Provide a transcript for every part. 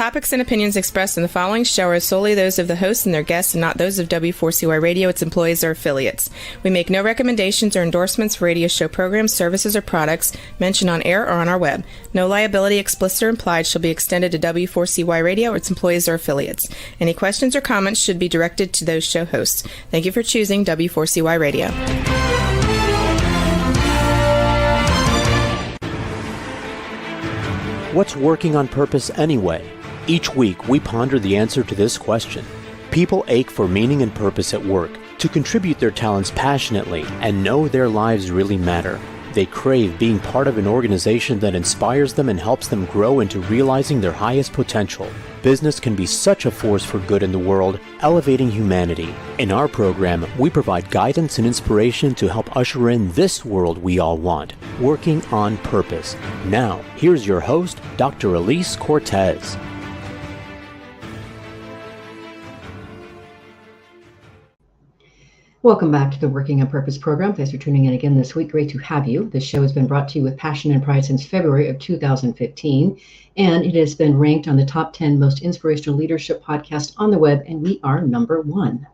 topics and opinions expressed in the following show are solely those of the hosts and their guests and not those of W4CY Radio, its employees, or affiliates. We make no recommendations or endorsements for radio show programs, services, or products mentioned on air or on our web. No liability, explicit or implied, shall be extended to W4CY Radio or its employees or affiliates. Any questions or comments should be directed to those show hosts. Thank you for choosing W4CY Radio. What's working on purpose anyway? Each week, we ponder the answer to this question. People ache for meaning and purpose at work, to contribute their talents passionately and know their lives really matter. They crave being part of an organization that inspires them and helps them grow into realizing their highest potential. Business can be such a force for good in the world, elevating humanity. In our program, we provide guidance and inspiration to help usher in this world we all want, working on purpose. Now, here's your host, Dr. Elise Cortez. Welcome back to the Working on Purpose program. Thanks for tuning in again this week. Great to have you. This show has been brought to you with passion and pride since February of 2015, and it has been ranked on the top 10 most inspirational leadership podcasts on the web, and we are number 1.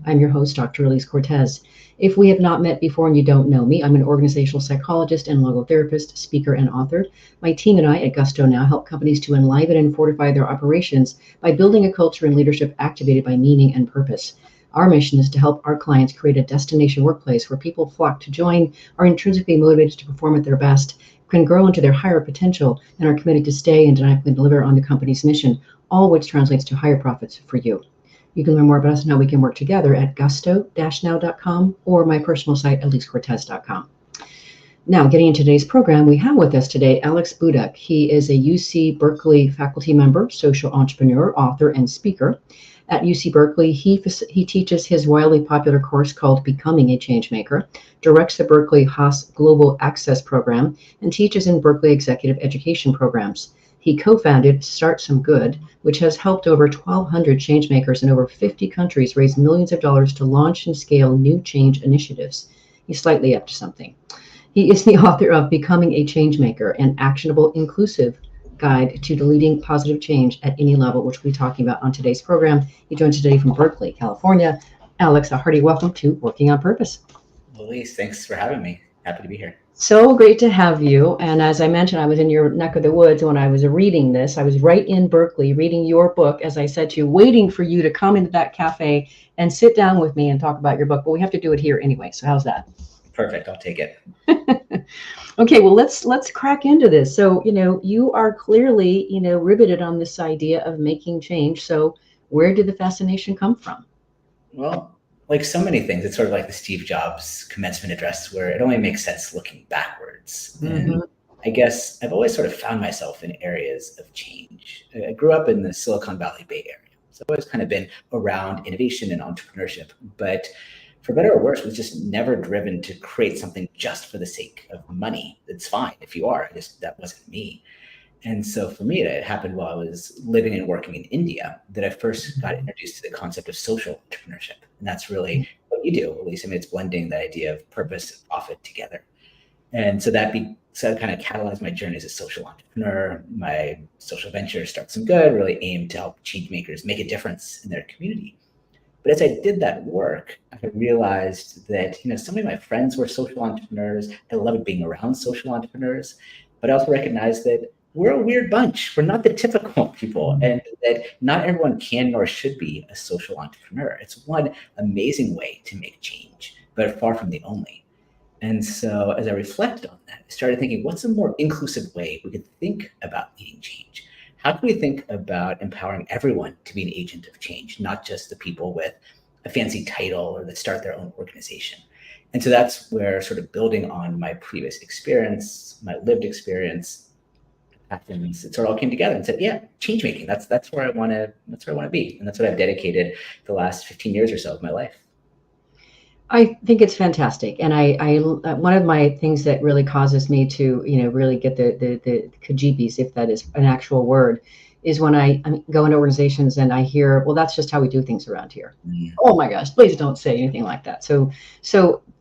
I'm your host, Dr. Elise Cortez. If we have not met before and you don't know me, I'm an organizational psychologist and logotherapist, speaker, and author. My team and I at Gusto now help companies to enliven and fortify their operations by building a culture and leadership activated by meaning and purpose. Our mission is to help our clients create a destination workplace where people flock to join, are intrinsically motivated to perform at their best, can grow into their higher potential, and are committed to stay and deliver on the company's mission, all which translates to higher profits for you. You can learn more about us and how we can work together at gusto-now.com or my personal site, elisecortez.com. Now, getting into today's program, we have with us today Alex Budak. He is a UC Berkeley faculty member, social entrepreneur, author, and speaker. At UC Berkeley, he teaches his wildly popular course called Becoming a Changemaker, directs the Berkeley Haas Global Access Program, and teaches in Berkeley Executive Education programs. He co-founded Start Some Good, which has helped over 1,200 changemakers in over 50 countries raise millions of dollars to launch and scale new change initiatives. He's slightly up to something. He is the author of Becoming a Changemaker, an actionable, inclusive guide to leading positive change at any level, which we'll be talking about on today's program. He joins today from Berkeley, California. Alex, a hearty welcome to Working on Purpose. Elise, thanks for having me. Happy to be here. So great to have you. And as I mentioned, I was in your neck of the woods when I was reading this. I was right in Berkeley reading your book, as I said to you, waiting for you to come into that cafe and sit down with me and talk about your book. But we have to do it here anyway. So how's that? Perfect. I'll take it. Okay, well, let's crack into this. So, you are clearly, riveted on this idea of making change. So where did the fascination come from? Well, like so many things, it's sort of like the Steve Jobs commencement address where it only makes sense looking backwards. Mm-hmm. And I guess I've always sort of found myself in areas of change. I grew up in the Silicon Valley Bay Area. So I've always kind of been around innovation and entrepreneurship, but for better or worse, was just never driven to create something just for the sake of money. It's fine if you are, that wasn't me. And so for me, it happened while I was living and working in India that I first got introduced to the concept of social entrepreneurship. And that's really what you do, at least. I mean, it's blending the idea of purpose and profit together. And so that kind of catalyzed my journey as a social entrepreneur. My social venture, Start Some Good, really aimed to help change makers make a difference in their community. But as I did that work, I realized that, some of my friends were social entrepreneurs. I loved being around social entrepreneurs, but I also recognized that we're a weird bunch. We're not the typical people, and that not everyone can nor should be a social entrepreneur. It's one amazing way to make change, but far from the only. And so as I reflected on that, I started thinking, what's a more inclusive way we could think about leading change? How can we think about empowering everyone to be an agent of change, not just the people with a fancy title or that start their own organization? And so that's where, sort of building on my previous experience, my lived experience, passions, it sort of all came together and said, yeah, change making. That's where I want to be, and that's what I've dedicated the last 15 years or so of my life. I think it's fantastic, and I one of my things that really causes me to really get the kajibis, if that is an actual word, is when I go into organizations and I hear, well, that's just how we do things around here. Mm. Oh my gosh, please don't say anything like that. So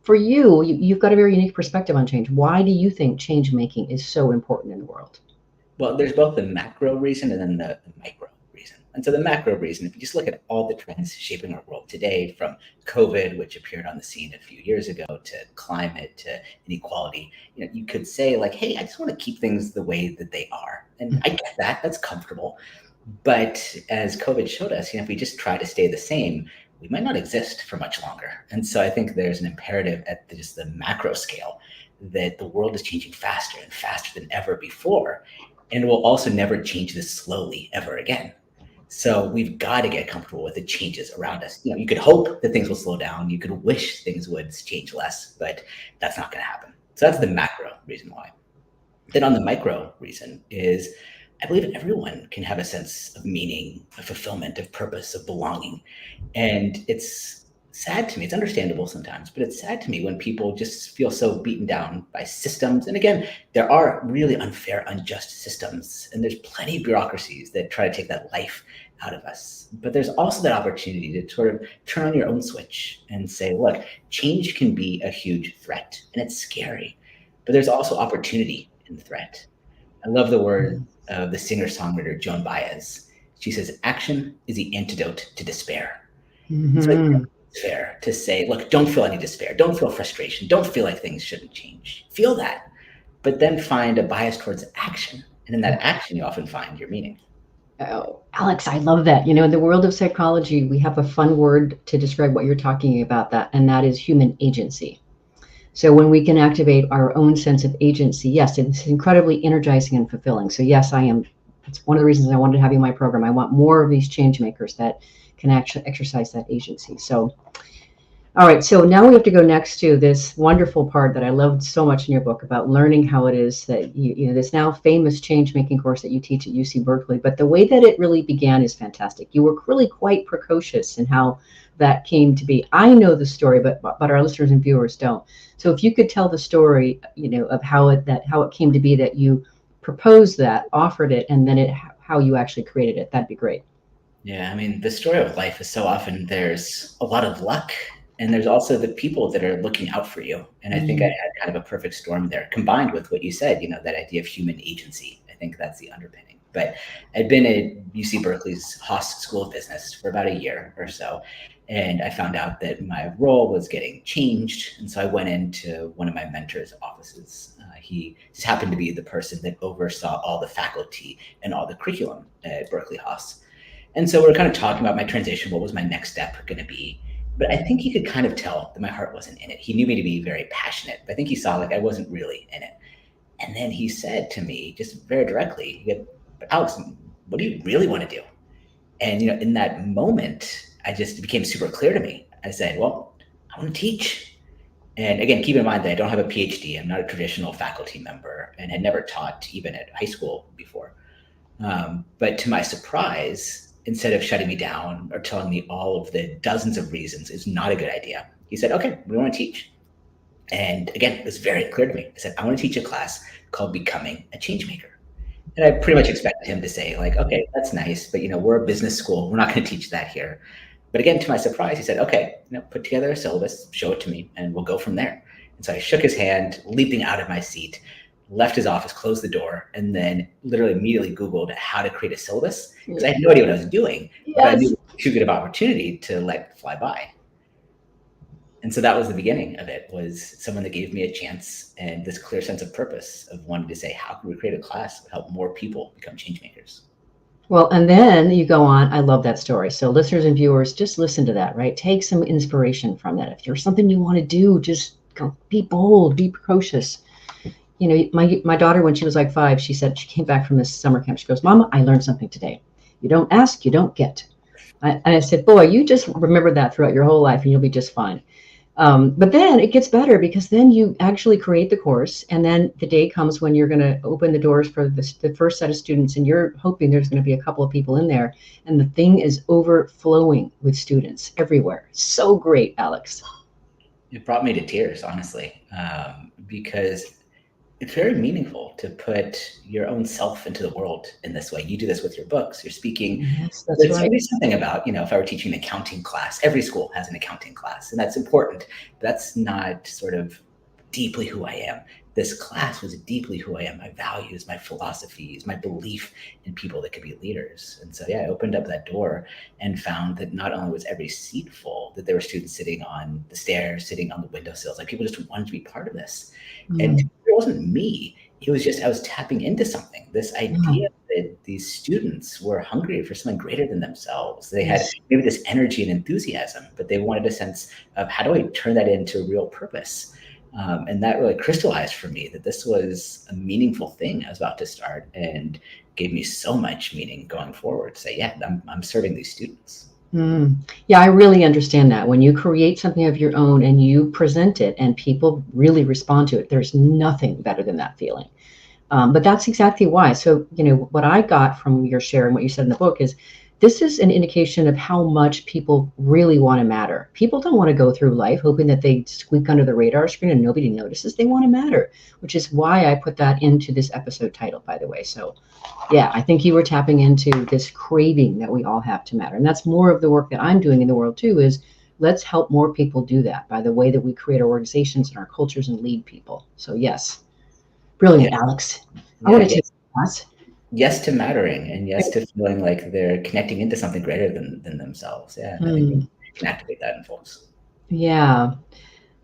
for you've got a very unique perspective on change. Why do you think change making is so important in the world? Well, there's both the macro reason and then the micro. And so the macro reason, if you just look at all the trends shaping our world today, from COVID, which appeared on the scene a few years ago, to climate, to inequality, you could say like, hey, I just want to keep things the way that they are. And I get that, that's comfortable. But as COVID showed us, if we just try to stay the same, we might not exist for much longer. And so I think there's an imperative at just the macro scale that the world is changing faster and faster than ever before. And it will also never change this slowly ever again. So we've got to get comfortable with the changes around us. You could hope that things will slow down. You could wish things would change less, but that's not going to happen. So that's the macro reason why. Then on the micro reason is, I believe everyone can have a sense of meaning, of fulfillment, of purpose, of belonging. And it's sad to me. It's understandable sometimes, but it's sad to me when people just feel so beaten down by systems. And again, there are really unfair, unjust systems, and there's plenty of bureaucracies that try to take that life out of us. But there's also that opportunity to sort of turn on your own switch and say, look, change can be a huge threat and it's scary, but there's also opportunity in the threat. I love the word of the singer-songwriter Joan Baez. She says, action is the antidote to despair. Mm-hmm. So it's fair to say, look, don't feel any despair. Don't feel frustration. Don't feel like things shouldn't change. Feel that, but then find a bias towards action. And in that action, you often find your meaning. Oh, Alex, I love that. In the world of psychology, we have a fun word to describe what you're talking about, and that is human agency. So when we can activate our own sense of agency, yes, it's incredibly energizing and fulfilling. So yes, it's one of the reasons I wanted to have you in my program. I want more of these change makers that can actually exercise that agency. So, all right, so now we have to go next to this wonderful part that I loved so much in your book about learning how it is that this now famous change making course that you teach at UC Berkeley. But the way that it really began is fantastic. You were really quite precocious in how that came to be. I know the story, but our listeners and viewers don't. So if you could tell the story, of how it came to be that you proposed that, offered it, and then how you actually created it, that'd be great. Yeah, I mean, the story of life is so often there's a lot of luck, and there's also the people that are looking out for you. And I think I had kind of a perfect storm there, combined with what you said, that idea of human agency. I think that's the underpinning. But I'd been at UC Berkeley's Haas School of Business for about a year or so, and I found out that my role was getting changed. And so I went into one of my mentor's offices. He just happened to be the person that oversaw all the faculty and all the curriculum at Berkeley Haas. And so we're kind of talking about my transition. What was my next step going to be? But I think he could kind of tell that my heart wasn't in it. He knew me to be very passionate, but I think he saw like I wasn't really in it. And then he said to me, just very directly, "But Alex, what do you really want to do?" And in that moment, it became super clear to me. I said, "Well, I want to teach." And again, keep in mind that I don't have a PhD. I'm not a traditional faculty member and had never taught even at high school before. But to my surprise, instead of shutting me down or telling me all of the dozens of reasons it's not a good idea, he said, "Okay, we want to teach." And again, it was very clear to me. I said, "I want to teach a class called Becoming a Changemaker." And I pretty much expected him to say like, "Okay, that's nice, but we're a business school. We're not going to teach that here." But again, to my surprise, he said, "Okay, put together a syllabus, show it to me, and we'll go from there." And so I shook his hand, leaping out of my seat, left his office, closed the door, and then literally immediately Googled how to create a syllabus because I had no idea what I was doing, but I knew it was too good of opportunity to let fly by. And so that was the beginning of it, was someone that gave me a chance and this clear sense of purpose of wanting to say, how can we create a class to help more people become change makers? Well, and then you go on. I love that story. So listeners and viewers, just listen to that, right? Take some inspiration from that. If there's something you want to do, just go, be bold, be precocious. My daughter, when she was like 5, she said, she came back from this summer camp. She goes, "Mama, I learned something today. You don't ask, you don't get." And I said, "Boy, you just remember that throughout your whole life and you'll be just fine." But then it gets better because then you actually create the course, and then the day comes when you're going to open the doors for the first set of students, and you're hoping there's going to be a couple of people in there, and the thing is overflowing with students everywhere. So great, Alex. It brought me to tears, honestly, because it's very meaningful to put your own self into the world in this way. You do this with your books, you're speaking. Yes, that's right. There's something about, if I were teaching an accounting class, every school has an accounting class, and that's important. But that's not sort of deeply who I am. this class was deeply who I am, my values, my philosophies, my belief in people that could be leaders. And so, yeah, I opened up that door and found that not only was every seat full, that there were students sitting on the stairs, sitting on the windowsills, like people just wanted to be part of this. And it wasn't me. It was just, I was tapping into something, this idea that these students were hungry for something greater than themselves. They had maybe this energy and enthusiasm, but they wanted a sense of how do I turn that into real purpose? And that really crystallized for me that this was a meaningful thing I was about to start, and gave me so much meaning going forward to say, yeah, I'm serving these students. Yeah, I really understand that. When you create something of your own and you present it and people really respond to it, there's nothing better than that feeling. But that's exactly why. So, what I got from your share and what you said in the book is this is an indication of how much people really want to matter. People don't want to go through life hoping that they squeak under the radar screen and nobody notices. They want to matter, which is why I put that into this episode title, by the way. So, yeah, I think you were tapping into this craving that we all have to matter. And that's more of the work that I'm doing in the world, too, is let's help more people do that by the way that we create our organizations and our cultures and lead people. So, yes. Brilliant, Alex. I want to take a class. Yes to mattering, and yes to feeling like they're connecting into something greater than themselves. Yeah, I think we can activate that in folks. Yeah.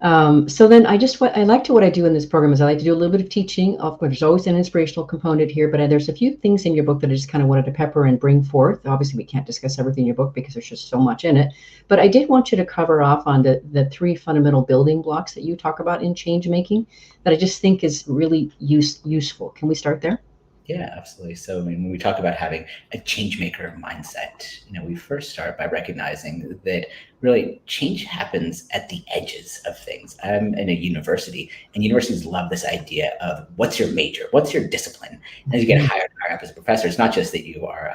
So then what I do in this program is I like to do a little bit of teaching. Of course, there's always an inspirational component here, but there's a few things in your book that I just kind of wanted to pepper and bring forth. Obviously, we can't discuss everything in your book because there's just so much in it. But I did want you to cover off on the three fundamental building blocks that you talk about in change making that I just think is really useful. Can we start there? Yeah, absolutely. So when we talk about having a change maker mindset, we first start by recognizing that really change happens at the edges of things. I'm in a university, and universities love this idea of what's your major, what's your discipline. And as you get higher and higher up as a professor, it's not just that you are,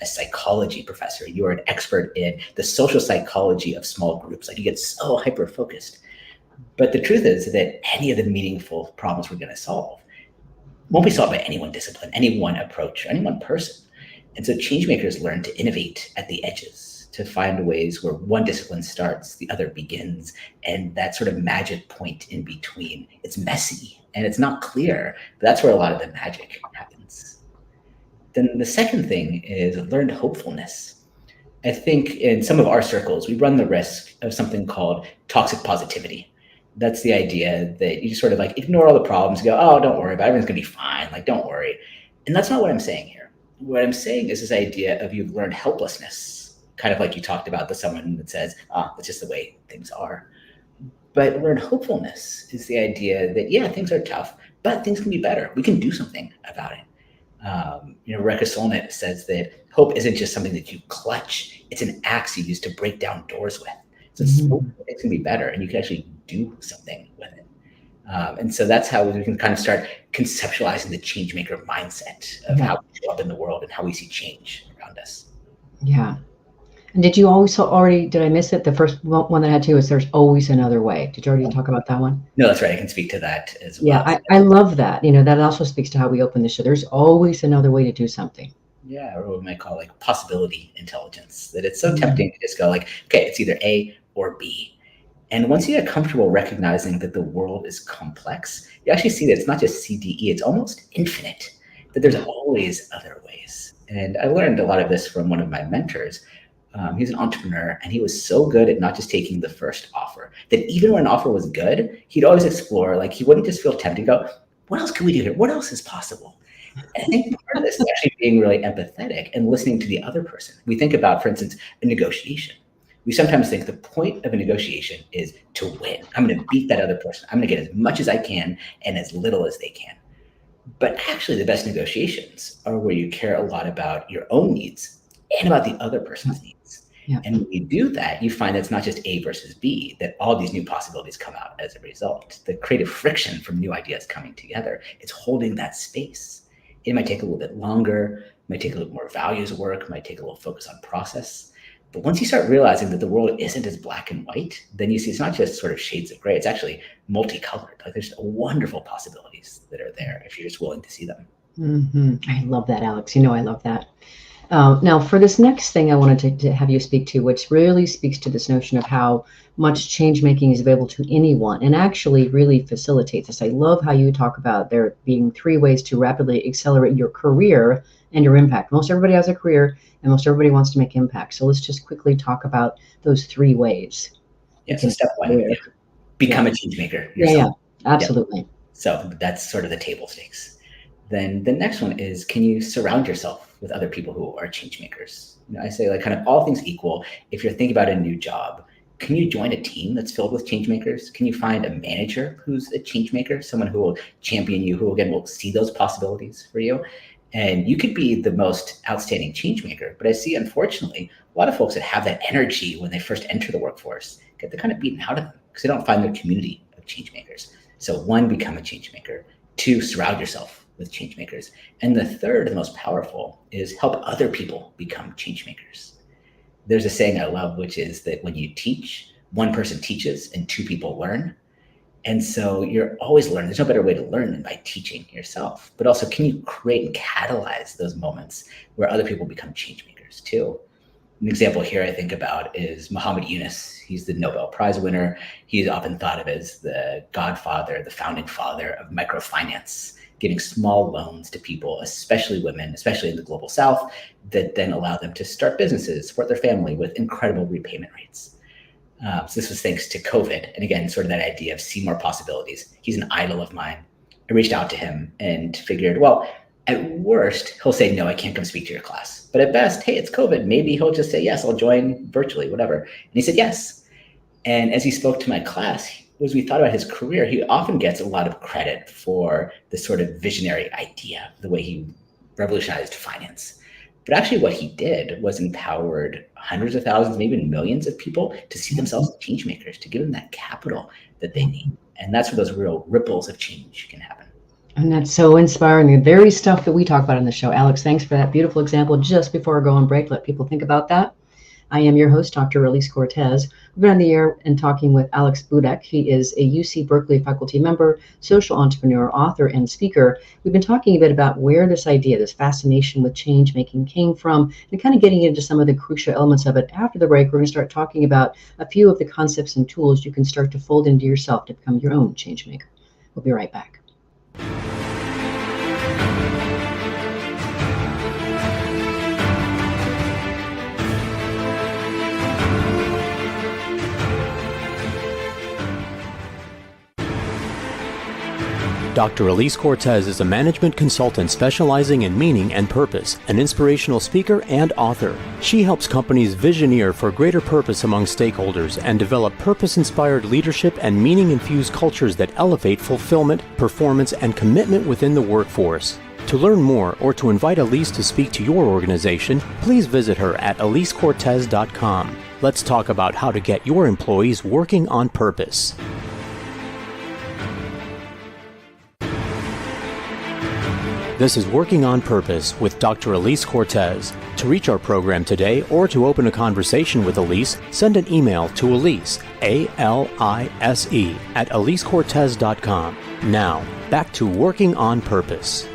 a psychology professor. You are an expert in the social psychology of small groups. Like you get so hyper focused. But the truth is that any of the meaningful problems we're going to solve won't be solved by any one discipline, any one approach, any one person. And so change makers learn to innovate at the edges, to find ways where one discipline starts, the other begins, and that sort of magic point in between. It's messy and it's not clear, but that's where a lot of the magic happens. Then the second thing is learned hopefulness. I think in some of our circles, we run the risk of something called toxic positivity. That's the idea that you just sort of like ignore all the problems and go, oh, don't worry about it. Everything's going to be fine. Like, don't worry. And that's not what I'm saying here. What I'm saying is this idea of you've learned helplessness, kind of like you talked about the someone that says, that's just the way things are. But learned hopefulness is the idea that, yeah, things are tough, but things can be better. We can do something about it. Rebecca Solnit says that hope isn't just something that you clutch. It's an axe you use to break down doors with. So it's can be better, and you can actually do something with it. And so that's how we can kind of start conceptualizing the change maker mindset of how we show up in the world and how we see change around us. Yeah. And did you did I miss it? The first one that I had to is there's always another way. Did you already talk about that one? No, that's right. I can speak to that as well. Yeah, I love that. That also speaks to how we open the show. There's always another way to do something. Yeah, or what we might call like possibility intelligence, that it's so tempting to just go like, okay, it's either A or B. And once you get comfortable recognizing that the world is complex, you actually see that it's not just CDE, it's almost infinite, that there's always other ways. And I learned a lot of this from one of my mentors. He's an entrepreneur, and he was so good at not just taking the first offer, that even when an offer was good, he'd always explore, like he wouldn't just feel tempted to go, what else can we do here? What else is possible? And I think part of this is actually being really empathetic and listening to the other person. We think about, for instance, a negotiation. We sometimes think the point of a negotiation is to win. I'm going to beat that other person. I'm going to get as much as I can and as little as they can. But actually, the best negotiations are where you care a lot about your own needs and about the other person's needs. Yeah. And when you do that, you find that it's not just A versus B, that all these new possibilities come out as a result. The creative friction from new ideas coming together, it's holding that space. It might take a little bit longer, might take a little more values work, might take a little focus on process. But once you start realizing that the world isn't as black and white, then you see it's not just sort of shades of gray, it's actually multicolored. Like there's wonderful possibilities that are there if you're just willing to see them. I love that, Alex. I love that. Now, for this next thing, I wanted to have you speak to, which really speaks to this notion of how much change making is available to anyone and actually really facilitates this. I love how you talk about there being 3 ways to rapidly accelerate your career and your impact. Most everybody has a career and most everybody wants to make impact. So let's just quickly talk about those 3 ways. Yeah, so step 1, become a change maker yourself. Yeah, absolutely. Yeah. So that's sort of the table stakes. Then the next one is, can you surround yourself with other people who are change makers? I say, like, kind of all things equal, if you're thinking about a new job, can you join a team that's filled with change makers? Can you find a manager who's a change maker, someone who will champion you, who again will see those possibilities for you? And you could be the most outstanding change maker, but I see, unfortunately, a lot of folks that have that energy when they first enter the workforce get the kind of beaten out of them because they don't find their community of change makers. So 1, become a change maker. 2, surround yourself with change makers. And the third, the most powerful, is help other people become change makers. There's a saying I love, which is that when you teach, 1 person teaches and 2 people learn. And so you're always learning. There's no better way to learn than by teaching yourself. But also, can you create and catalyze those moments where other people become change makers too? An example here I think about is Muhammad Yunus. He's the Nobel Prize winner. He's often thought of as the godfather, the founding father of microfinance, giving small loans to people, especially women, especially in the global South, that then allow them to start businesses, support their family with incredible repayment rates. So this was thanks to COVID. And again, sort of that idea of see more possibilities. He's an idol of mine. I reached out to him and figured, well, at worst, he'll say, no, I can't come speak to your class. But at best, hey, it's COVID. Maybe he'll just say, yes, I'll join virtually, whatever. And he said, yes. And as he spoke to my class, as we thought about his career, he often gets a lot of credit for this sort of visionary idea, the way he revolutionized finance. But actually what he did was empowered hundreds of thousands, maybe millions of people to see themselves as change makers, to give them that capital that they need. And that's where those real ripples of change can happen. And that's so inspiring. The very stuff that we talk about on the show. Alex, thanks for that beautiful example. Just before I go on break, let people think about that. I am your host, Dr. Elise Cortez. We've been on the air and talking with Alex Budak. He is a UC Berkeley faculty member, social entrepreneur, author, and speaker. We've been talking a bit about where this idea, this fascination with change making came from, and kind of getting into some of the crucial elements of it. After the break, we're going to start talking about a few of the concepts and tools you can start to fold into yourself to become your own change maker. We'll be right back. Dr. Elise Cortez is a management consultant specializing in meaning and purpose, an inspirational speaker and author. She helps companies visioneer for greater purpose among stakeholders and develop purpose-inspired leadership and meaning-infused cultures that elevate fulfillment, performance, and commitment within the workforce. To learn more or to invite Elise to speak to your organization, please visit her at elisecortez.com. Let's talk about how to get your employees working on purpose. This is Working on Purpose with Dr. Elise Cortez. To reach our program today or to open a conversation with Elise, send an email to Elise, A-L-I-S-E, at elisecortez.com. Now, back to Working on Purpose.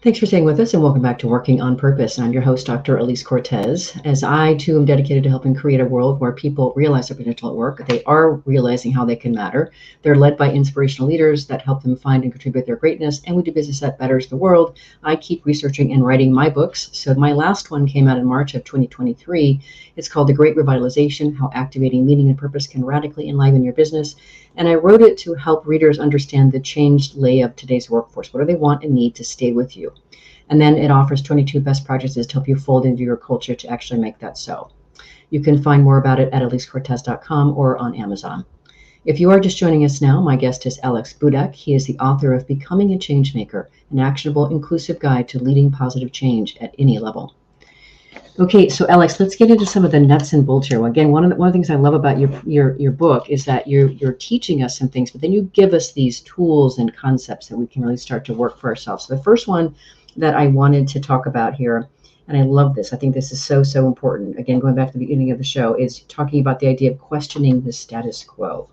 Thanks for staying with us and welcome back to Working on Purpose. I'm your host, Dr. Elise Cortez. As I, too, am dedicated to helping create a world where people realize their potential at work. They are realizing how they can matter. They're led by inspirational leaders that help them find and contribute their greatness, and we do business that betters the world. I keep researching and writing my books. So my last one came out in March of 2023. It's called The Great Revitalization, How Activating Meaning and Purpose Can Radically Enliven Your Business. And I wrote it to help readers understand the changed lay of today's workforce. What do they want and need to stay with you? And then it offers 22 best practices to help you fold into your culture to actually make that so. You can find more about it at elisecortez.com or on Amazon. If you are just joining us now, my guest is Alex Budak. He is the author of Becoming a Changemaker, an actionable, inclusive guide to leading positive change at any level. Okay, so Alex, let's get into some of the nuts and bolts here. Again, one of the things I love about your book is that you're teaching us some things, but then you give us these tools and concepts that we can really start to work for ourselves. So the first one that I wanted to talk about here, and I love this, I think this is so, so important. Again, going back to the beginning of the show, is talking about the idea of questioning the status quo.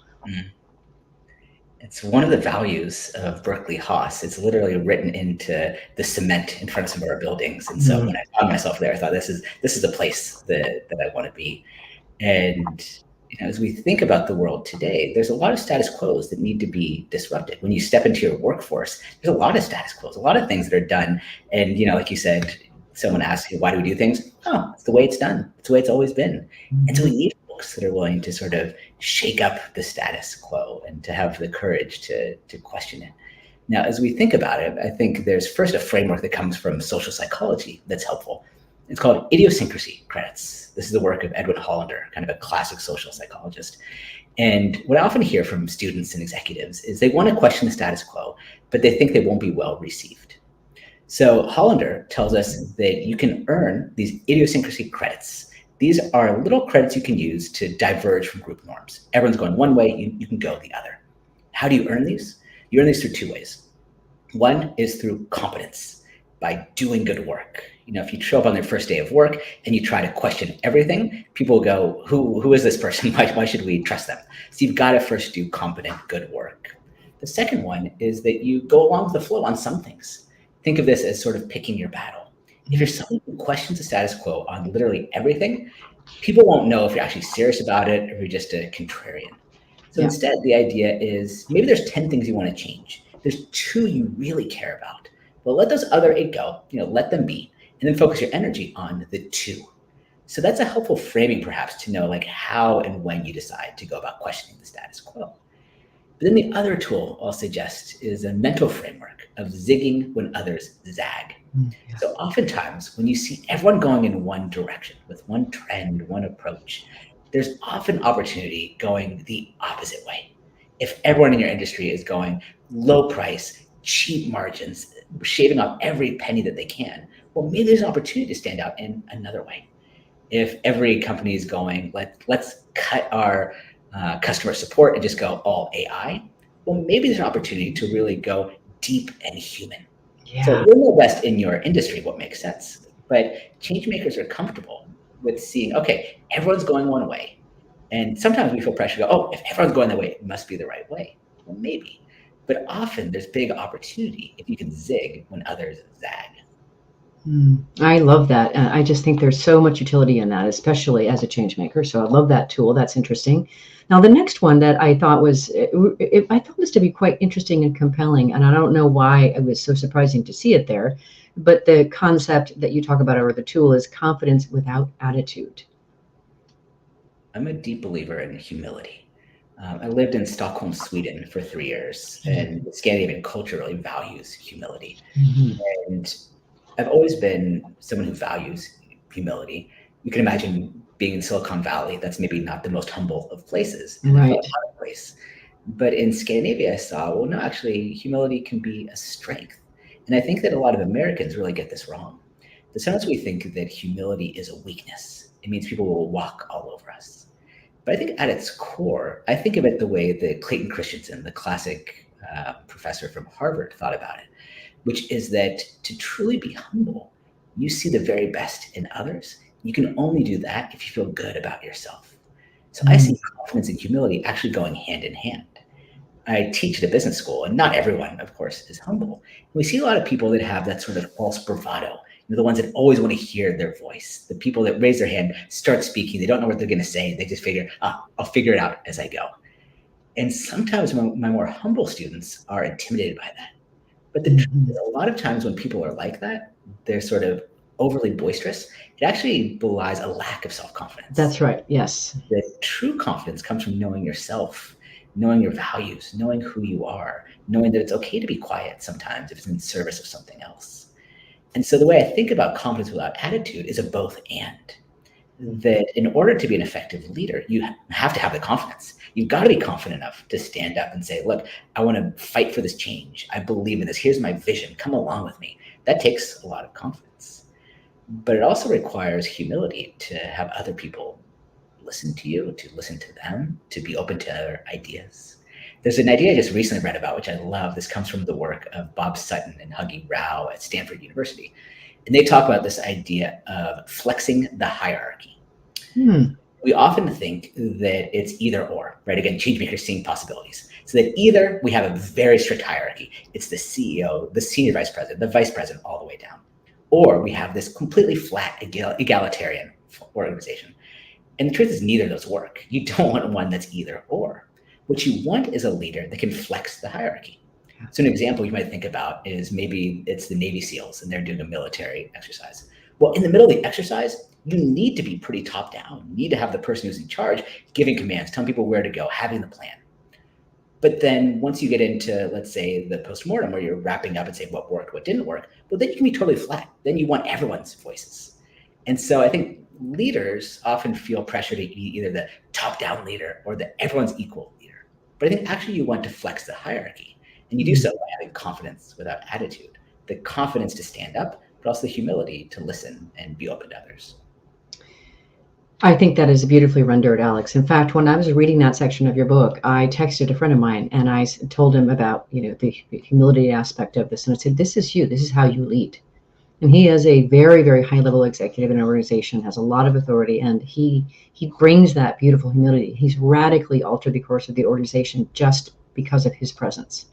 It's one of the values of Berkeley Haas. It's literally written into the cement in front of some of our buildings. And so when I found myself there, I thought this is the place that I want to be. And as we think about the world today, there's a lot of status quos that need to be disrupted. When you step into your workforce, there's a lot of status quos, a lot of things that are done. And like you said, someone asks you, why do we do things? Oh, it's the way it's done. It's the way it's always been. And so we need folks that are willing to sort of shake up the status quo and to have the courage to question it. Now, as we think about it, I think there's first a framework that comes from social psychology that's helpful. It's called idiosyncrasy credits. This is the work of Edwin Hollander, kind of a classic social psychologist. And what I often hear from students and executives is they want to question the status quo, but they think they won't be well received. So Hollander tells us that you can earn these idiosyncrasy credits. These are little credits you can use to diverge from group norms. Everyone's going one way, you can go the other. How do you earn these? You earn these through two ways. One is through competence, by doing good work. If you show up on their first day of work and you try to question everything, people will go, who is this person? Why should we trust them? So you've got to first do competent, good work. The second one is that you go along with the flow on some things. Think of this as sort of picking your battle. If you're someone who questions the status quo on literally everything, people won't know if you're actually serious about it or if you're just a contrarian. So instead, the idea is maybe there's 10 things you want to change. There's 2 you really care about. Well, let those other 8 go, let them be, and then focus your energy on the 2. So that's a helpful framing perhaps to know how and when you decide to go about questioning the status quo. But then the other tool I'll suggest is a mental framework of zigging when others zag. So oftentimes when you see everyone going in one direction with one trend, one approach, there's often opportunity going the opposite way. If everyone in your industry is going low price, cheap margins, shaving off every penny that they can, well, maybe there's an opportunity to stand out in another way. If every company is going, let's cut our customer support and just go all AI, well, maybe there's an opportunity to really go deep and human. Yeah. So you'll know best in your industry what makes sense. But changemakers are comfortable with seeing, okay, everyone's going one way. And sometimes we feel pressure to go, oh, if everyone's going that way, it must be the right way. Well, maybe. But often there's big opportunity if you can zig when others zag. I love that. I just think there's so much utility in that, especially as a change maker. So I love that tool. That's interesting. Now, the next one that I thought I found this to be quite interesting and compelling, and I don't know why it was so surprising to see it there, but the concept that you talk about, or the tool, is confidence without attitude. I'm a deep believer in humility. I lived in Stockholm, Sweden for 3 years, and the Scandinavian culture really values humility. And I've always been someone who values humility. You can imagine being in Silicon Valley. That's maybe not the most humble of places. Right. Place. But in Scandinavia, I saw, well, no, actually, humility can be a strength. And I think that a lot of Americans really get this wrong. That sometimes we think that humility is a weakness. It means people will walk all over us. But I think at its core, I think of it the way that Clayton Christensen, the classic professor from Harvard, thought about it, which is that to truly be humble, you see the very best in others. You can only do that if you feel good about yourself. So I see confidence and humility actually going hand in hand. I teach at a business school, and not everyone, of course, is humble. We see a lot of people that have that sort of false bravado. The ones that always want to hear their voice, the people that raise their hand, start speaking. They don't know what they're going to say. They just figure, I'll figure it out as I go. And sometimes my more humble students are intimidated by that. But the truth is, a lot of times when people are like that, they're sort of overly boisterous. It actually belies a lack of self-confidence. That's right. Yes. The true confidence comes from knowing yourself, knowing your values, knowing who you are, knowing that it's okay to be quiet sometimes if it's in service of something else. And so the way I think about confidence without attitude is a both and. That in order to be an effective leader, you have to have the confidence. You've got to be confident enough to stand up and say, look, I want to fight for this change. I believe in this. Here's my vision. Come along with me. That takes a lot of confidence. But it also requires humility to have other people listen to you, to listen to them, to be open to other ideas. There's an idea I just recently read about, which I love. This comes from the work of Bob Sutton and Huggy Rao at Stanford University. And they talk about this idea of flexing the hierarchy. we often think that it's either or, right? Again, Changemaker is seeing possibilities. So that either we have a very strict hierarchy, it's the CEO, the senior vice president, the vice president, all the way down. Or we have this completely flat, egalitarian organization. And the truth is neither of those work. You don't want one that's either or. What you want is a leader that can flex the hierarchy. So an example you might think about is maybe it's the Navy SEALs and they're doing a military exercise. Well, in the middle of the exercise, you need to be pretty top down. You need to have the person who's in charge giving commands, telling people where to go, having the plan. But then once you get into, let's say, the postmortem where you're wrapping up and saying what worked, what didn't work, well, then you can be totally flat. Then you want everyone's voices. And so I think leaders often feel pressure to be either the top-down leader or the everyone's equal leader. But I think actually you want to flex the hierarchy. And you do so by having confidence without attitude, the confidence to stand up, but also the humility to listen and be open to others. I think that is beautifully rendered, Alex. In fact, when I was reading that section of your book, I texted a friend of mine and I told him about, the humility aspect of this. And I said, this is you. This is how you lead. And he is a very, very high level executive in an organization, has a lot of authority, and he brings that beautiful humility. He's radically altered the course of the organization just because of his presence.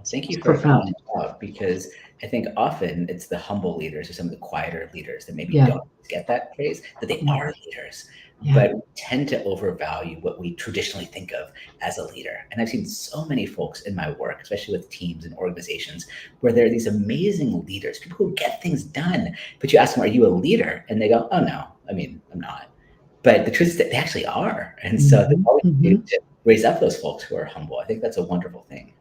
Thank you for pointing that out, because I think often it's the humble leaders or some of the quieter leaders that maybe don't get that phrase, that they are leaders, but we tend to overvalue what we traditionally think of as a leader. And I've seen so many folks in my work, especially with teams and organizations, where there are these amazing leaders, people who get things done, but you ask them, are you a leader? And they go, oh no, I mean, I'm not. But the truth is that they actually are. And so the more we do to raise up those folks who are humble, I think that's a wonderful thing.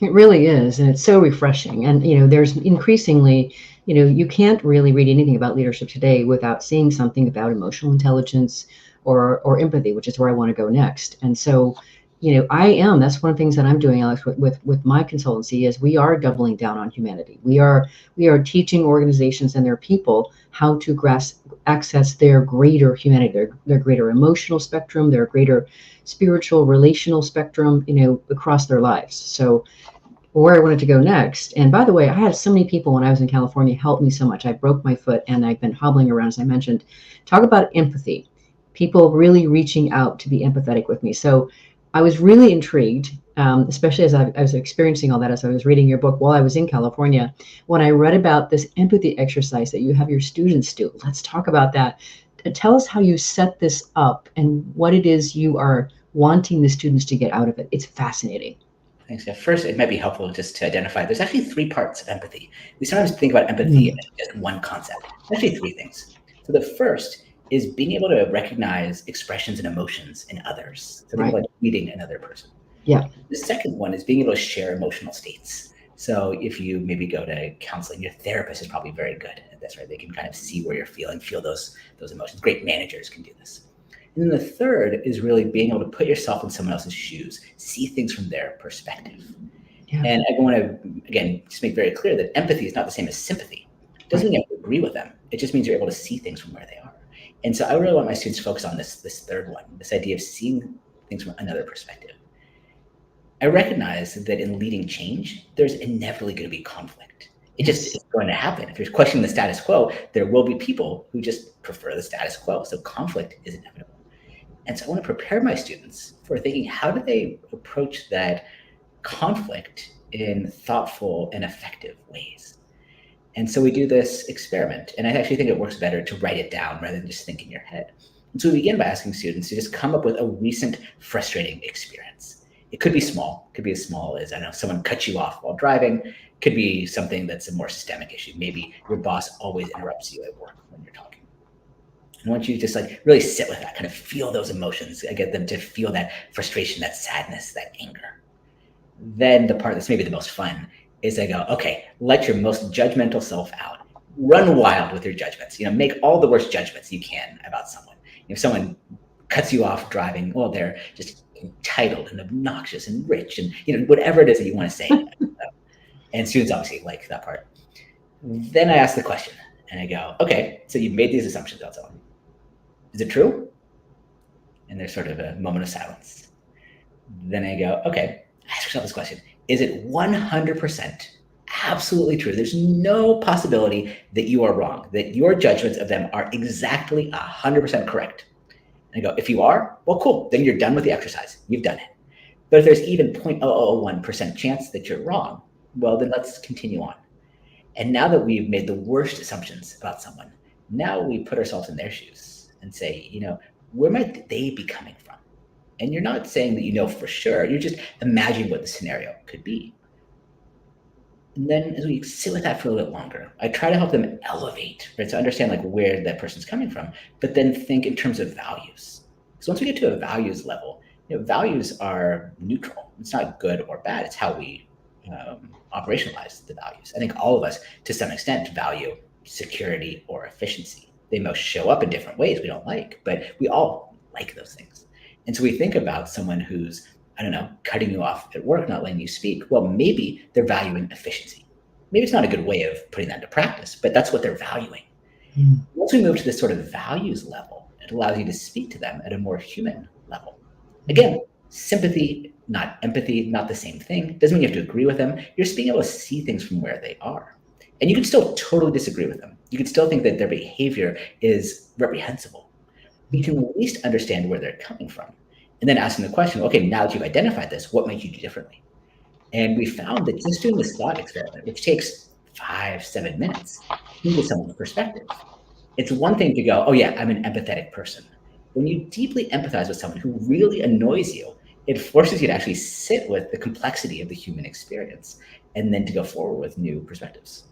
It really is, and it's so refreshing. And there's increasingly, you can't really read anything about leadership today without seeing something about emotional intelligence or empathy, which is where I want to go next. And so, that's one of the things that I'm doing, Alex, with my consultancy, is we are doubling down on humanity. We are teaching organizations and their people how to access their greater humanity, their greater emotional spectrum, their greater spiritual, relational spectrum, across their lives. So where I wanted to go next, and by the way, I had so many people when I was in California help me so much. I broke my foot and I've been hobbling around, as I mentioned. Talk about empathy. People really reaching out to be empathetic with me. So I was really intrigued, especially as I was experiencing all that, as I was reading your book while I was in California, when I read about this empathy exercise that you have your students do. Let's talk about that. Tell us how you set this up and what it is you are wanting the students to get out of it. It's fascinating. Thanks. Yeah. First, it might be helpful just to identify there's actually 3 parts of empathy. We sometimes think about empathy as just one concept. There's actually 3 things. So the first is being able to recognize expressions and emotions in others. So like reading another person. Yeah. The second one is being able to share emotional states. So if you maybe go to counseling, your therapist is probably very good at this, right? They can kind of see where you're feeling, feel those emotions. Great managers can do this. And then the third is really being able to put yourself in someone else's shoes, see things from their perspective. Yeah. And I want to, again, just make very clear that empathy is not the same as sympathy. It doesn't mean you have to agree with them. It just means you're able to see things from where they are. And so I really want my students to focus on this third one, this idea of seeing things from another perspective. I recognize that in leading change, there's inevitably going to be conflict. It just is going to happen. If you're questioning the status quo, there will be people who just prefer the status quo. So conflict is inevitable. And so I want to prepare my students for thinking, how do they approach that conflict in thoughtful and effective ways? And so we do this experiment. And I actually think it works better to write it down rather than just think in your head. And so we begin by asking students to just come up with a recent frustrating experience. It could be small. It could be as small as, I don't know, someone cut you off while driving. It could be something that's a more systemic issue. Maybe your boss always interrupts you at work when you're talking. I want you to just really sit with that, kind of feel those emotions. I get them to feel that frustration, that sadness, that anger. Then the part that's maybe the most fun is I go, okay, let your most judgmental self out. Run wild with your judgments. Make all the worst judgments you can about someone. If someone cuts you off driving, well, they're just entitled and obnoxious and rich and whatever it is that you want to say. And students obviously like that part. Then I ask the question and I go, okay, so you've made these assumptions about someone. Is it true? And there's sort of a moment of silence. Then I go, okay, ask yourself this question. Is it 100% absolutely true? There's no possibility that you are wrong, that your judgments of them are exactly 100% correct. And I go, if you are, well, cool. Then you're done with the exercise. You've done it. But if there's even 0.001% chance that you're wrong, well, then let's continue on. And now that we've made the worst assumptions about someone, now we put ourselves in their shoes and say, where might they be coming from? And you're not saying that you know for sure. You're just imagining what the scenario could be. And then as we sit with that for a little bit longer, I try to help them elevate, right? So understand like where that person's coming from, but then think in terms of values. So once we get to a values level, values are neutral. It's not good or bad. It's how we operationalize the values. I think all of us, to some extent, value security or efficiency. They most show up in different ways we don't like, but we all like those things. And so we think about someone who's, cutting you off at work, not letting you speak. Well, maybe they're valuing efficiency. Maybe it's not a good way of putting that into practice, but that's what they're valuing. Once we move to this sort of values level, it allows you to speak to them at a more human level. Again, sympathy, not empathy, not the same thing. Doesn't mean you have to agree with them. You're just being able to see things from where they are. And you can still totally disagree with them. You can still think that their behavior is reprehensible. You can at least understand where they're coming from. And then asking the question, okay, now that you've identified this, what might you do differently? And we found that just doing this thought experiment, which takes 5-7 minutes, into someone's perspective. It's one thing to go, oh yeah, I'm an empathetic person. When you deeply empathize with someone who really annoys you, it forces you to actually sit with the complexity of the human experience and then to go forward with new perspectives.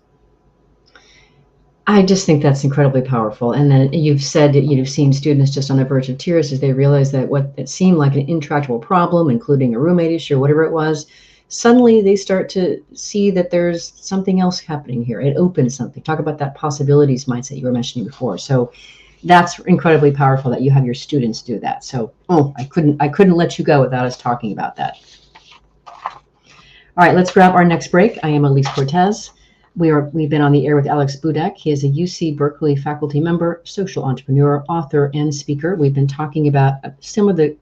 I just think that's incredibly powerful. And then you've said that you've seen students just on the verge of tears as they realize that what it seemed like an intractable problem, including a roommate issue or whatever it was, suddenly they start to see that there's something else happening here. It opens something. Talk about that possibilities mindset you were mentioning before. So that's incredibly powerful that you have your students do that. So, I couldn't let you go without us talking about that. All right, let's grab our next break. I am Elise Cortez. We've been on the air with Alex Budak. He is a UC Berkeley faculty member, social entrepreneur, author, and speaker. We've been talking about some of the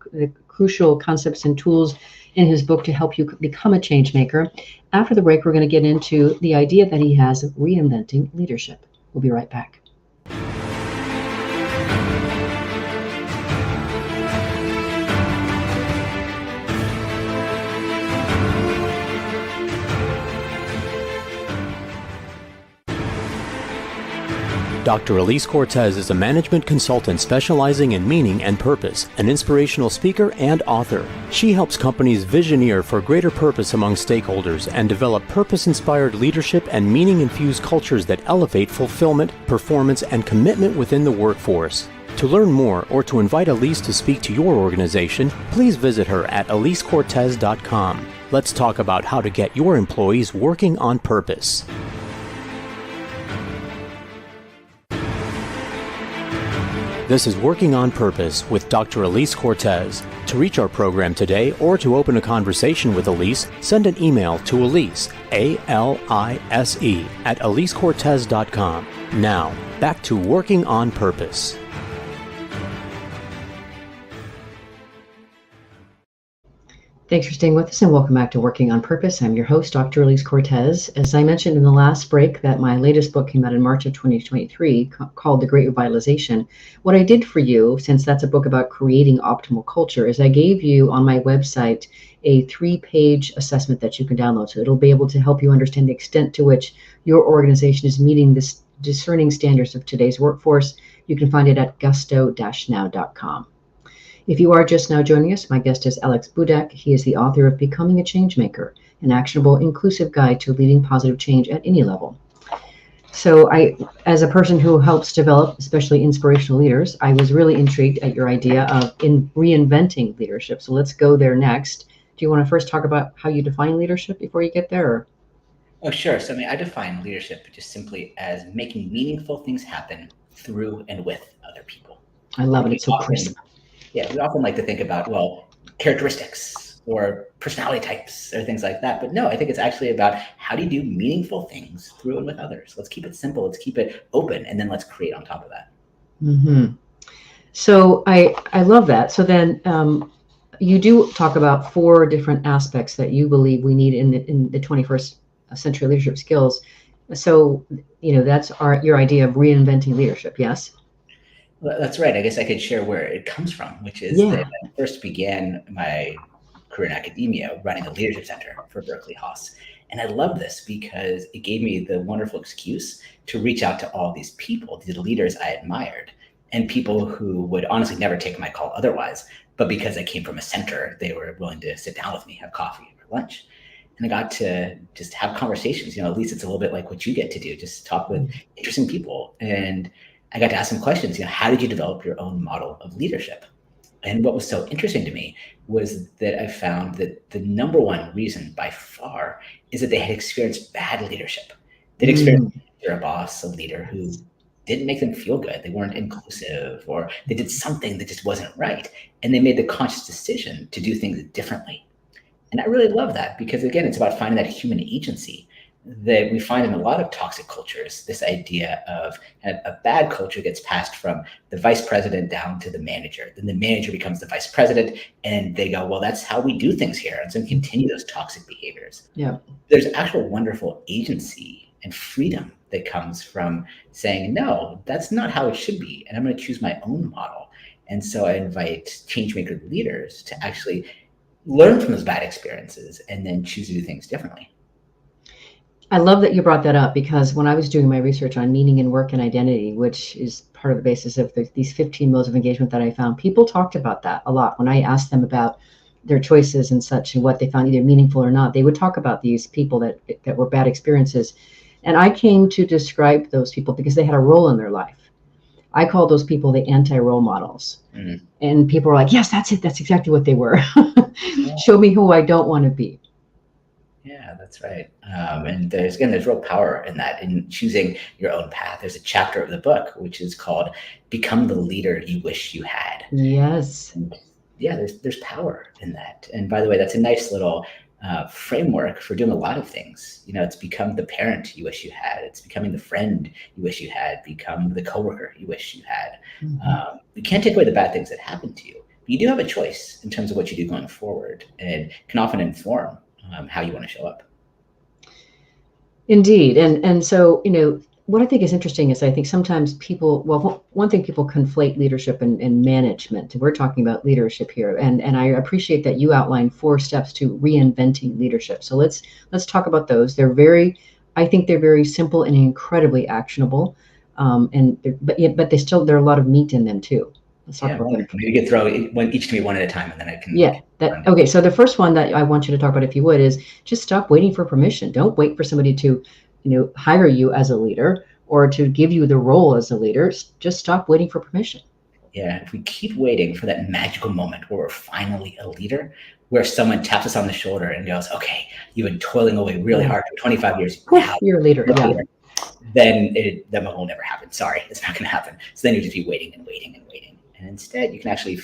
crucial concepts and tools in his book to help you become a change maker. After the break, we're going to get into the idea that he has of reinventing leadership. We'll be right back. Dr. Elise Cortez is a management consultant specializing in meaning and purpose, an inspirational speaker and author. She helps companies visioneer for greater purpose among stakeholders and develop purpose-inspired leadership and meaning-infused cultures that elevate fulfillment, performance, and commitment within the workforce. To learn more or to invite Elise to speak to your organization, please visit her at elisecortez.com. Let's talk about how to get your employees working on purpose. This is Working on Purpose with Dr. Elise Cortez. To reach our program today or to open a conversation with Elise, send an email to Elise, A-L-I-S-E, at elisecortez.com. Now, back to Working on Purpose. Thanks for staying with us and welcome back to Working on Purpose. I'm your host, Dr. Elise Cortez. As I mentioned in the last break that my latest book came out in March of 2023 called The Great Revitalization. What I did for you, since that's a book about creating optimal culture, is I gave you on my website a 3-page assessment that you can download. So it'll be able to help you understand the extent to which your organization is meeting this discerning standards of today's workforce. You can find it at gusto-now.com. If you are just now joining us, my guest is Alex Budak. He is the author of Becoming a Changemaker, an actionable, inclusive guide to leading positive change at any level. So as a person who helps develop, especially inspirational leaders, I was really intrigued at your idea of reinventing leadership. So let's go there next. Do you want to first talk about how you define leadership before you get there? Or? Oh, sure. So I define leadership just simply as making meaningful things happen through and with other people. I love it. It's so crisp. Yeah, we often like to think about, characteristics or personality types or things like that. But no, I think it's actually about how do you do meaningful things through and with others. Let's keep it simple. Let's keep it open. And then let's create on top of that. Mm-hmm. So I love that. So then you do talk about 4 different aspects that you believe we need in the 21st century leadership skills. So, that's your idea of reinventing leadership. Yes. Well, that's right. I guess I could share where it comes from, which is that Yeah. I first began my career in academia running a leadership center for Berkeley Haas. And I love this because it gave me the wonderful excuse to reach out to all these people, these leaders I admired, and people who would honestly never take my call otherwise. But because I came from a center, they were willing to sit down with me, have coffee or lunch. And I got to just have conversations. At least it's a little bit like what you get to do, just talk with interesting people. And I got to ask them questions. How did you develop your own model of leadership? And what was so interesting to me was that I found that the number one reason by far is that they had experienced bad leadership. They'd experienced a boss, a leader who didn't make them feel good. They weren't inclusive, or they did something that just wasn't right. And they made the conscious decision to do things differently. And I really love that because, again, it's about finding that human agency that we find in a lot of toxic cultures. This idea of a bad culture gets passed from the vice president down to the manager. Then the manager becomes the vice president, and they go, well, that's how we do things here. And so we continue those toxic behaviors. Yeah. There's actual wonderful agency and freedom that comes from saying, no, that's not how it should be. And I'm going to choose my own model. And so I invite Changemaker leaders to actually learn from those bad experiences and then choose to do things differently. I love that you brought that up, because when I was doing my research on meaning in work and identity, which is part of the basis of these 15 modes of engagement that I found, people talked about that a lot. When I asked them about their choices and such and what they found either meaningful or not, they would talk about these people that were bad experiences. And I came to describe those people because they had a role in their life. I call those people the anti-role models. Mm-hmm. And people were like, yes, that's it. That's exactly what they were. Show me who I don't want to be. Yeah, that's right. And there's real power in that, in choosing your own path. There's a chapter of the book which is called "Become the Leader You Wish You Had." Yes. And yeah, there's power in that. And by the way, that's a nice little framework for doing a lot of things. It's become the parent you wish you had. It's becoming the friend you wish you had. Become the coworker you wish you had. Mm-hmm. You can't take away the bad things that happen to you, but you do have a choice in terms of what you do going forward, and can often inform how you want to show up. Indeed. And so, what I think is interesting is I think sometimes people, well, one thing, people conflate leadership and management. We're talking about leadership here. And I appreciate that you outlined 4 steps to reinventing leadership. So let's talk about those. I think they're very simple and incredibly actionable. But there are a lot of meat in them too. Let's talk about them. Maybe you could throw each to me one at a time, and then I can. Yeah. Okay. So the first one that I want you to talk about, if you would, is just stop waiting for permission. Don't wait for somebody to, hire you as a leader or to give you the role as a leader. Just stop waiting for permission. Yeah. If we keep waiting for that magical moment where we're finally a leader, where someone taps us on the shoulder and goes, "Okay, you've been toiling away really hard for 25 years. Now you're a leader." Yeah. Then that will never happen. Sorry, it's not going to happen. So then you just be waiting and waiting and waiting. And instead, you can actually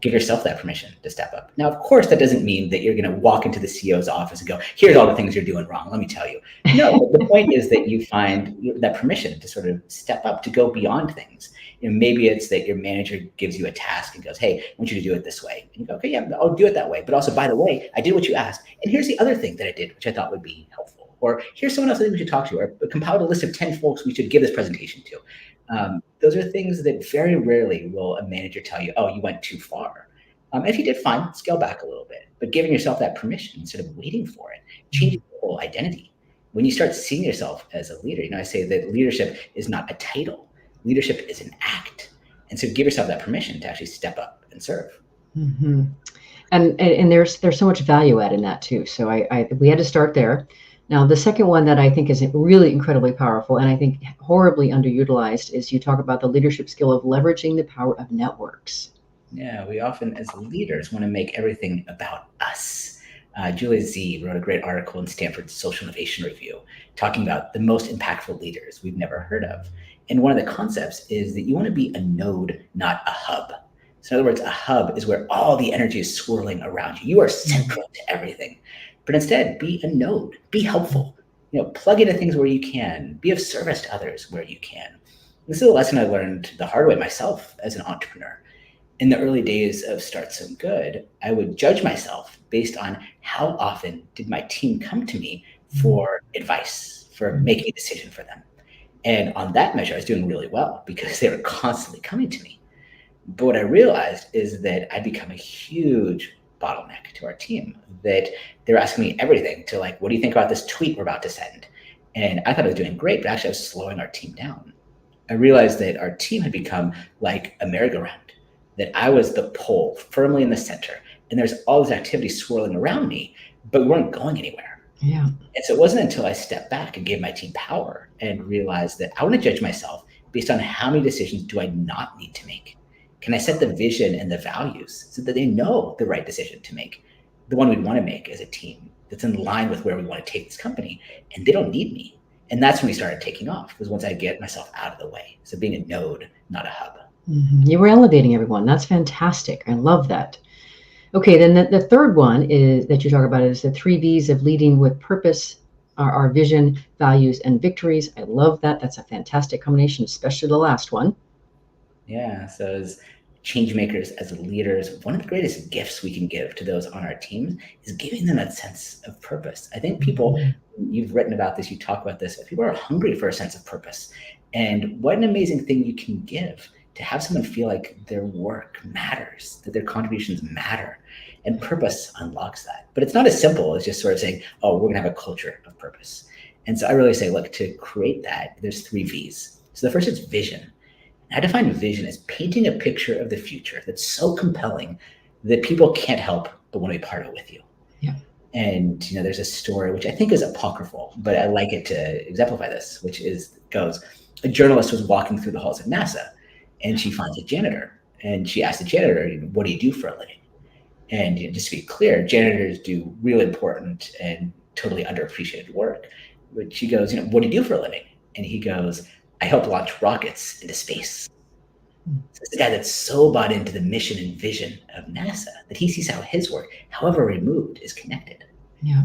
give yourself that permission to step up. Now, of course, that doesn't mean that you're going to walk into the CEO's office and go, "Here's all the things you're doing wrong. Let me tell you." No, the point is that you find that permission to sort of step up, to go beyond things. Maybe it's that your manager gives you a task and goes, "Hey, I want you to do it this way." And you go, "Okay, yeah, I'll do it that way. But also, by the way, I did what you asked. And here's the other thing that I did, which I thought would be helpful. Or here's someone else I think we should talk to, or compiled a list of 10 folks we should give this presentation to." Those are things that very rarely will a manager tell you, "Oh, you went too far." If you did, fine, scale back a little bit. But giving yourself that permission instead of waiting for it changes the whole identity. When you start seeing yourself as a leader, I say that leadership is not a title. Leadership is an act. And so give yourself that permission to actually step up and serve. Mm-hmm. And there's so much value add in that too. So we had to start there. Now, the second one that I think is really incredibly powerful, and I think horribly underutilized, is you talk about the leadership skill of leveraging the power of networks. Yeah, we often, as leaders, want to make everything about us. Julia Z wrote a great article in Stanford's Social Innovation Review talking about the most impactful leaders we've never heard of. And one of the concepts is that you want to be a node, not a hub. So in other words, a hub is where all the energy is swirling around you. You are central to everything. But instead, be a node, be helpful, plug into things where you can, be of service to others where you can. This is a lesson I learned the hard way myself as an entrepreneur. In the early days of Start So Good, I would judge myself based on how often did my team come to me for advice, for making a decision for them. And on that measure, I was doing really well because they were constantly coming to me. But what I realized is that I'd become a huge bottleneck to our team, that they're asking me everything to like, what do you think about this tweet we're about to send? And I thought I was doing great, but actually I was slowing our team down. I realized that our team had become like a merry-go-round, that I was the pole firmly in the center. And there's all this activity swirling around me, but we weren't going anywhere. Yeah. And so it wasn't until I stepped back and gave my team power and realized that I want to judge myself based on how many decisions do I not need to make? Can I set the vision and the values so that they know the right decision to make, the one we want to make as a team that's in line with where we want to take this company, and they don't need me. And that's when we started taking off, was once I get myself out of the way. So being a node, not a hub. Mm-hmm. You were elevating everyone. That's fantastic. I love that. Okay, then the third one is that you talk about is the 3 V's of leading with purpose, our vision, values, and victories. I love that. That's a fantastic combination, especially the last one. Yeah, so as changemakers, as leaders, one of the greatest gifts we can give to those on our team is giving them that sense of purpose. I think people, you've written about this, you talk about this, people are hungry for a sense of purpose. And what an amazing thing you can give to have someone feel like their work matters, that their contributions matter. And purpose unlocks that. But it's not as simple as just sort of saying, oh, we're gonna have a culture of purpose. And so I really say, look, to create that, there's 3 V's. So the first is vision. I define vision as painting a picture of the future that's so compelling that people can't help but want to be part of it with you. Yeah. And there's a story which I think is apocryphal, but I like it to exemplify this, which goes, a journalist was walking through the halls of NASA and she finds a janitor, and she asks the janitor, what do you do for a living? And just to be clear, janitors do really important and totally underappreciated work. But she goes, what do you do for a living? And he goes, I help launch rockets into space. So it's the guy that's so bought into the mission and vision of NASA that he sees how his work, however removed, is connected. Yeah.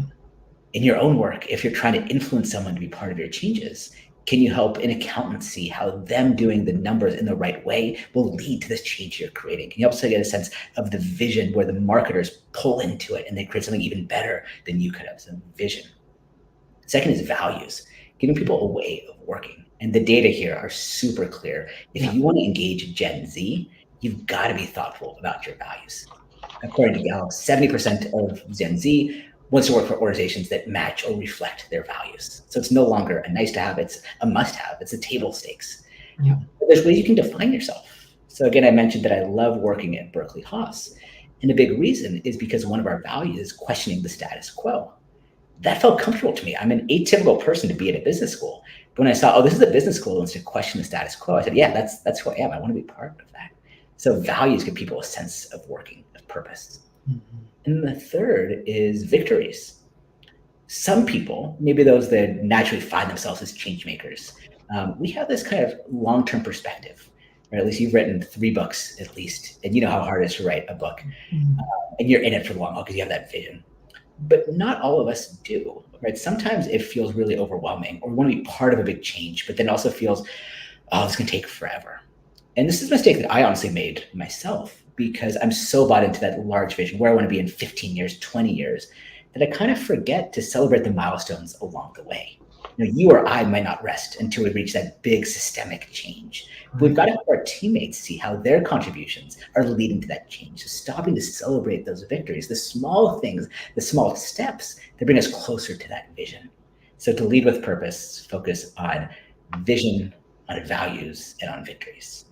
In your own work, if you're trying to influence someone to be part of your changes, can you help an accountant see how them doing the numbers in the right way will lead to this change you're creating? Can you also get a sense of the vision where the marketers pull into it and they create something even better than you could have? So vision. Second is values, giving people a way of working. And the data here are super clear. If you want to engage Gen Z, you've got to be thoughtful about your values. According to Gallup, 70% of Gen Z wants to work for organizations that match or reflect their values. So it's no longer a nice to have, it's a must have, it's a table stakes. Yeah. But there's ways you can define yourself. So again, I mentioned that I love working at Berkeley Haas. And a big reason is because one of our values is questioning the status quo. That felt comfortable to me. I'm an atypical person to be at a business school. But when I saw, this is a business school that wants to question the status quo, I said, yeah, that's who I am. I want to be part of that. So values give people a sense of working, of purpose. Mm-hmm. And the third is victories. Some people, maybe those that naturally find themselves as change makers, we have this kind of long-term perspective, or at least you've written 3 books at least, and you know how hard it is to write a book. Mm-hmm. And you're in it for the long haul because you have that vision. But not all of us do, right? Sometimes it feels really overwhelming, or we want to be part of a big change, but then it also feels, oh, this can take forever. And this is a mistake that I honestly made myself, because I'm so bought into that large vision, where I want to be in 15 years, 20 years, that I kind of forget to celebrate the milestones along the way. You or I might not rest until we reach that big systemic change. But we've got to help our teammates see how their contributions are leading to that change. So stopping to celebrate those victories, the small things, the small steps that bring us closer to that vision. So to lead with purpose, focus on vision, on values, and on victories.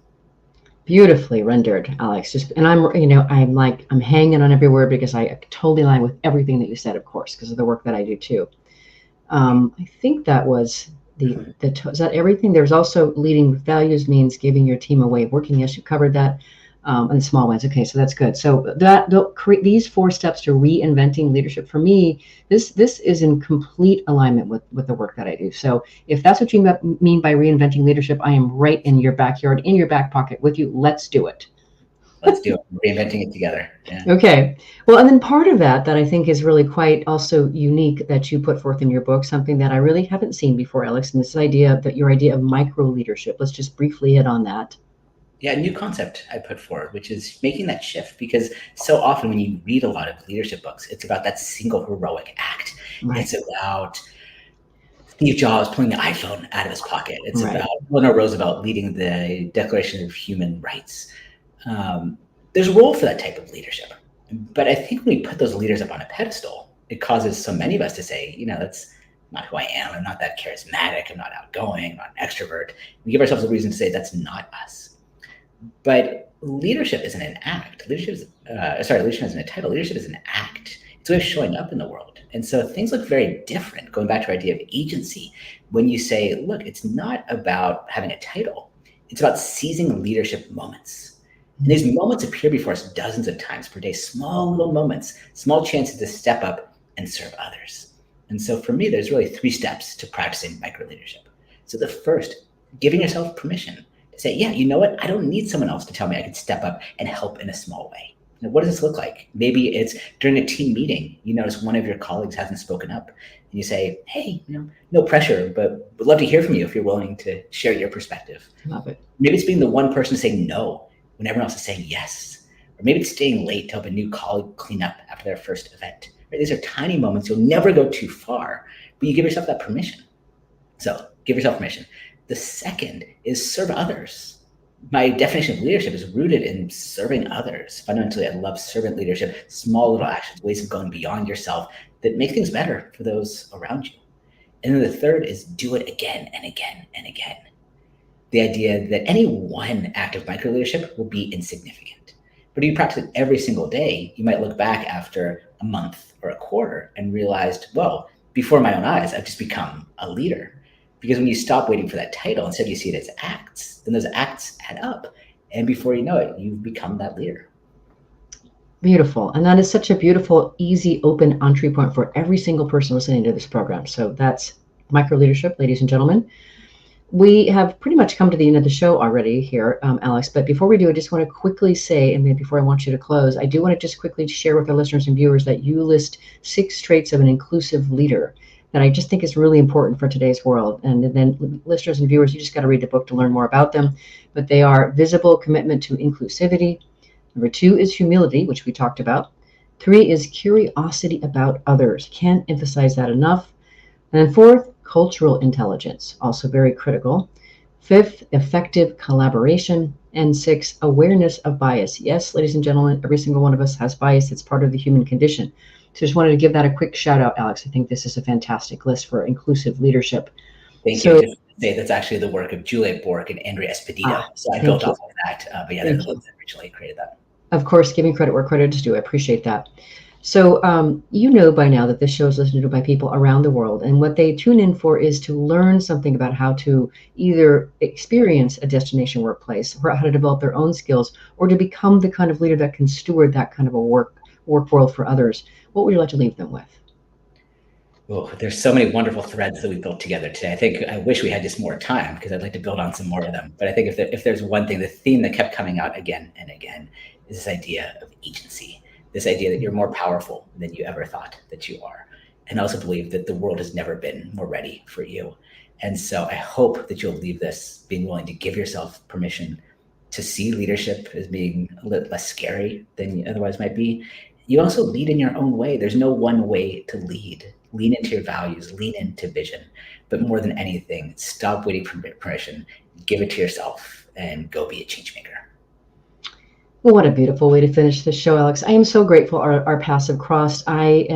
Beautifully rendered, Alex. And I'm hanging on every word because I totally align with everything that you said, of course, because of the work that I do too. I think that was is that everything? There's also leading with values means giving your team a way of working. Yes, you covered that. And small wins. Okay, so that's good. So they'll create these 4 steps to reinventing leadership. For me, this is in complete alignment with the work that I do. So if that's what you mean by reinventing leadership, I am right in your backyard, in your back pocket with you. Let's do it. Let's do it. Reinventing it together. Yeah. Okay. Well, and then part of that I think is really quite also unique that you put forth in your book, something that I really haven't seen before, Alex, and this idea that your idea of microleadership. Let's just briefly hit on that. Yeah, a new concept I put forward, which is making that shift, because so often when you read a lot of leadership books, it's about that single heroic act. Right. It's about Steve Jobs pulling the iPhone out of his pocket. It's about Eleanor Roosevelt leading the Declaration of Human Rights. There's a role for that type of leadership. But I think when we put those leaders up on a pedestal, it causes so many of us to say, that's not who I am. I'm not that charismatic. I'm not outgoing. I'm not an extrovert. We give ourselves a reason to say that's not us. But leadership isn't an act. Leadership isn't a title. Leadership is an act. It's a way of showing up in the world. And so things look very different, going back to our idea of agency, when you say, look, it's not about having a title. It's about seizing leadership moments. And these moments appear before us dozens of times per day, small little moments, small chances to step up and serve others. And so for me, there's really 3 steps to practicing microleadership. So the first, giving yourself permission to say, yeah, you know what? I don't need someone else to tell me I can step up and help in a small way. What does this look like? Maybe it's during a team meeting, you notice one of your colleagues hasn't spoken up, and you say, hey, no pressure, but would love to hear from you if you're willing to share your perspective. Love it. Maybe it's being the one person saying no when everyone else is saying yes. Or maybe it's staying late to help a new colleague clean up after their first event. Right? These are tiny moments. You'll never go too far, but you give yourself that permission. So give yourself permission. The second is serve others. My definition of leadership is rooted in serving others. Fundamentally, I love servant leadership, small little actions, ways of going beyond yourself that make things better for those around you. And then the third is do it again and again and again. The idea that any one act of microleadership will be insignificant. But if you practice it every single day, you might look back after a month or a quarter and realized, well, before my own eyes, I've just become a leader. Because when you stop waiting for that title, instead you see it as acts, then those acts add up. And before you know it, you've become that leader. Beautiful. And that is such a beautiful, easy, open entry point for every single person listening to this program. So that's microleadership, ladies and gentlemen. We have pretty much come to the end of the show already here, Alex. But before we do, I just want to quickly say, and maybe before I want you to close, I do want to just quickly share with our listeners and viewers that you list 6 traits of an inclusive leader that I just think is really important for today's world. And then listeners and viewers, you just got to read the book to learn more about them. But they are visible commitment to inclusivity. Number 2 is humility, which we talked about. 3 is curiosity about others. Can't emphasize that enough. And then 4th, cultural intelligence, also very critical. 5th, effective collaboration. And 6th, awareness of bias. Yes, ladies and gentlemen, every single one of us has bias. It's part of the human condition. So just wanted to give that a quick shout out, Alex. I think this is a fantastic list for inclusive leadership. Thank you. Just to say that's actually the work of Juliet Bork and Andrea Espedito. So I built off of that. But yeah, they're the ones that originally created that. Of course, giving credit where credit is due. I appreciate that. So by now that this show is listened to by people around the world. And what they tune in for is to learn something about how to either experience a destination workplace, or how to develop their own skills, or to become the kind of leader that can steward that kind of a work world for others. What would you like to leave them with? Oh, there's so many wonderful threads that we built together today. I wish we had just more time because I'd like to build on some more of them. But I think if there's one thing, the theme that kept coming out again and again is this idea of agency, this idea that you're more powerful than you ever thought that you are. And I also believe that the world has never been more ready for you. And so I hope that you'll leave this being willing to give yourself permission to see leadership as being a little less scary than you otherwise might be. You also lead in your own way. There's no one way to lead. Lean into your values, lean into vision. But more than anything, stop waiting for permission, give it to yourself, and go be a change maker. Well, what a beautiful way to finish this show, Alex. I am so grateful our paths have crossed. I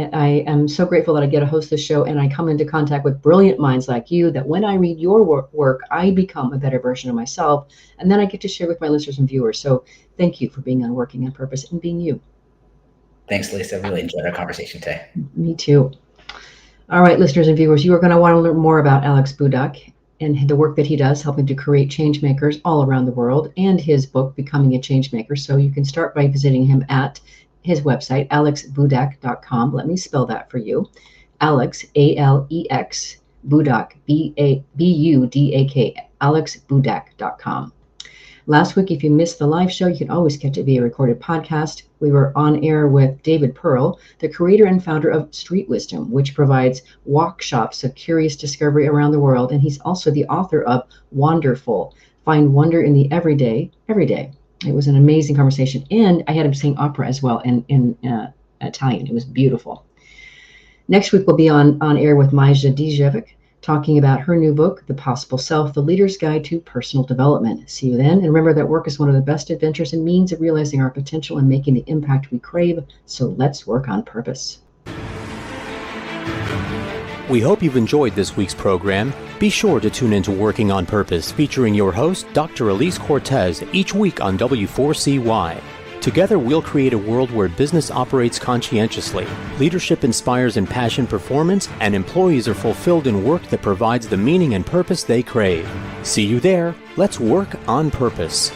am so grateful that I get to host this show and I come into contact with brilliant minds like you, that when I read your work, I become a better version of myself. And then I get to share with my listeners and viewers. So thank you for being on Working on Purpose and being you. Thanks, Lisa. I really enjoyed our conversation today. Me too. All right, listeners and viewers, you are going to want to learn more about Alex Budak and the work that he does, helping to create change makers all around the world, and his book, Becoming a Changemaker. So you can start by visiting him at his website, alexbudak.com. Let me spell that for you. Alex, A-L-E-X, Budak, B-U-D-A-K, alexbudak.com. Last week, if you missed the live show, you can always catch it via recorded podcast. We were on air with David Pearl, the creator and founder of Street Wisdom, which provides workshops of curious discovery around the world. And he's also the author of Wonderful, Find Wonder in the Everyday, every day. It was an amazing conversation. And I had him sing opera as well in Italian. It was beautiful. Next week, we'll be on air with Maja Dijevic, talking about her new book, The Possible Self, The Leader's Guide to Personal Development. See you then, and remember that work is one of the best adventures and means of realizing our potential and making the impact we crave, so let's work on purpose. We hope you've enjoyed this week's program. Be sure to tune into Working on Purpose, featuring your host, Dr. Elise Cortez, each week on W4CY. Together, we'll create a world where business operates conscientiously, leadership inspires impassioned performance, and employees are fulfilled in work that provides the meaning and purpose they crave. See you there. Let's work on purpose.